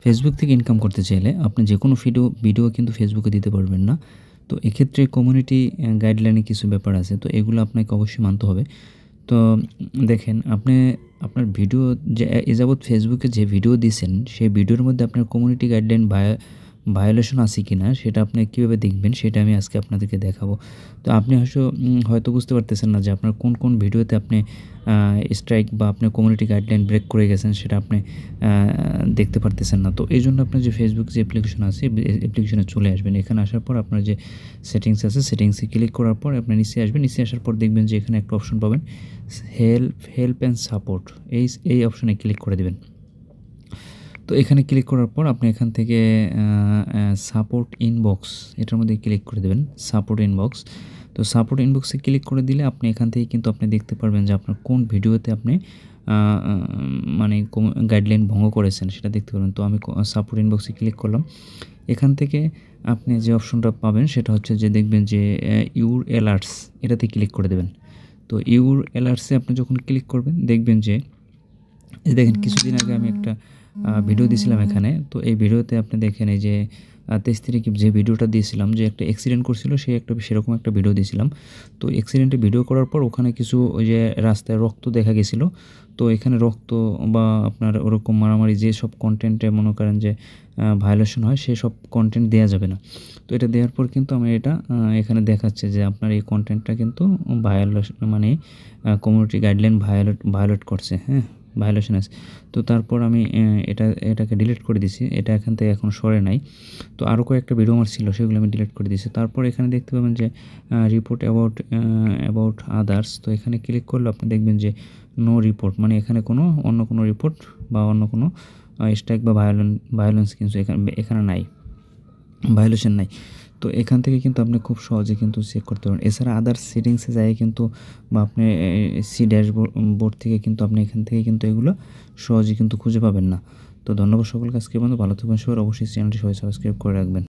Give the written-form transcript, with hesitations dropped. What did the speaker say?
Facebook থেকে income করতে চাইলে আপনি যেকোনো ভিডিও কিন্তু ফেসবুকে দিতে পারবেন না। তো এক্ষেত্রে কমিউনিটি গাইডলাইনে কিছু ব্যাপার আছে। তো এগুলো আপনাকে অবশ্যই মানতে হবে। তো দেখেন আপনি আপনার ভিডিও যে এ যাবৎ ফেসবুকে যে ভিডিও দিছেন, সেই ভিডিওর মধ্যে আপনার কমিউনিটি গাইডলাইন ভায়োলেশন আছে কিনা সেটা আপনি কিভাবে দেখবেন সেটা আমি আজকে আপনাদেরকে দেখাবো। তো আপনি হয়তো বুঝতে পারতেছেন না যে আপনার কোন ভিডিওতে আপনি স্ট্রাইক বা আপনার কমিউনিটি গাইডলাইন ব্রেক করে গেছেন সেটা আপনি দেখতে পারতেছেন না। তো এইজন্য আপনার যে ফেসবুক যে অ্যাপ্লিকেশন আছে অ্যাপ্লিকেশনে চলে আসবেন। এখানে আসার পর আপনার যে সেটিংস আছে সেটিংসে ক্লিক করার পর আপনি নিচে আসবেন। নিচে আসার পর দেখবেন যে এখানে একটা অপশন পাবেন হেল্প অ্যান্ড সাপোর্ট এই অপশনে ক্লিক করে দিবেন। তো এখানে ক্লিক করার পর আপনি এখান থেকে সাপোর্ট ইনবক্স এটার মধ্যে ক্লিক করে দেবেন সাপোর্ট ইনবক্স। তো সাপোর্ট ইনবক্সে ক্লিক করে দিলে আপনি এখান থেকে কিন্তু আপনি দেখতে পারবেন যে আপনার কোন ভিডিওতে আপনি মানে গাইডলাইন ভঙ্গ করেছেন সেটা দেখতে পারবেন। তো আমি সাপোর্ট ইনবক্সে ক্লিক করলাম। এখান থেকে আপনি যে অপশনটা পাবেন সেটা হচ্ছে যে দেখবেন যে ইউর অ্যালার্টস এটাতে ক্লিক করে দেবেন। তো ইউর অ্যালার্টসে আপনি যখন ক্লিক করবেন দেখবেন যে দেখেন কিছুদিন আগে আমি একটা ভিডিও দিয়েছিলাম এখানে। তো এই ভিডিওতে আপনি দেখেন এই যে ২৩ তারিখে যে ভিডিওটা দিয়েছিলাম যে একটা অ্যাক্সিডেন্ট করছিল সেরকম একটা ভিডিও দিয়েছিলাম। তো অ্যাক্সিডেন্টের ভিডিও করার পর ওখানে কিছু ওই যে রাস্তায় রক্ত দেখা গেছিলো। তো এখানে রক্ত বা আপনার ওরকম মারামারি যেসব কনটেন্টে মনে করেন যে ভায়োলেশন হয় সেসব কনটেন্ট দেয়া যাবে না। তো এটা দেওয়ার পর কিন্তু আমার এটা এখানে দেখাচ্ছে যে আপনার এই কনটেন্টটা কিন্তু মানে কমিউনিটি গাইডলাইন ভায়োলেট করছে, হ্যাঁ? ভায়োলেশন আছে। তো তারপর আমি এটাকে ডিলিট করে দিছি। এটা এখান থেকে এখন সরে নাই। তো আরও কয়েকটা ভিডিও আমার ছিল সেগুলো আমি ডিলিট করে দিয়েছি। তারপর এখানে দেখতে পাবেন যে রিপোর্ট অ্যাবাউট আদার্স। তো এখানে ক্লিক করলে আপনি দেখবেন যে নো রিপোর্ট মানে এখানে অন্য কোনো রিপোর্ট বা অন্য কোনো স্ট্রাইক বা ভায়োলেন্স কিন্তু এখানে নাই। ভায়োলেশন নাই। তো এখান থেকে কিন্তু আপনি খুব সহজে কিন্তু চেক করতে পারেন। এছাড়া আদার্স সেটিংসে যাই কিন্তু বা আপনি বোর্ড থেকে কিন্তু আপনি এখান থেকে কিন্তু এগুলো সহজে কিন্তু খুঁজে পাবেন না। তো ধন্যবাদ সকলকে আজকে পর্যন্ত ভালো থাকবেন সবাই। অবশ্যই চ্যানেলটি সবাই সাবস্ক্রাইব করে রাখবেন।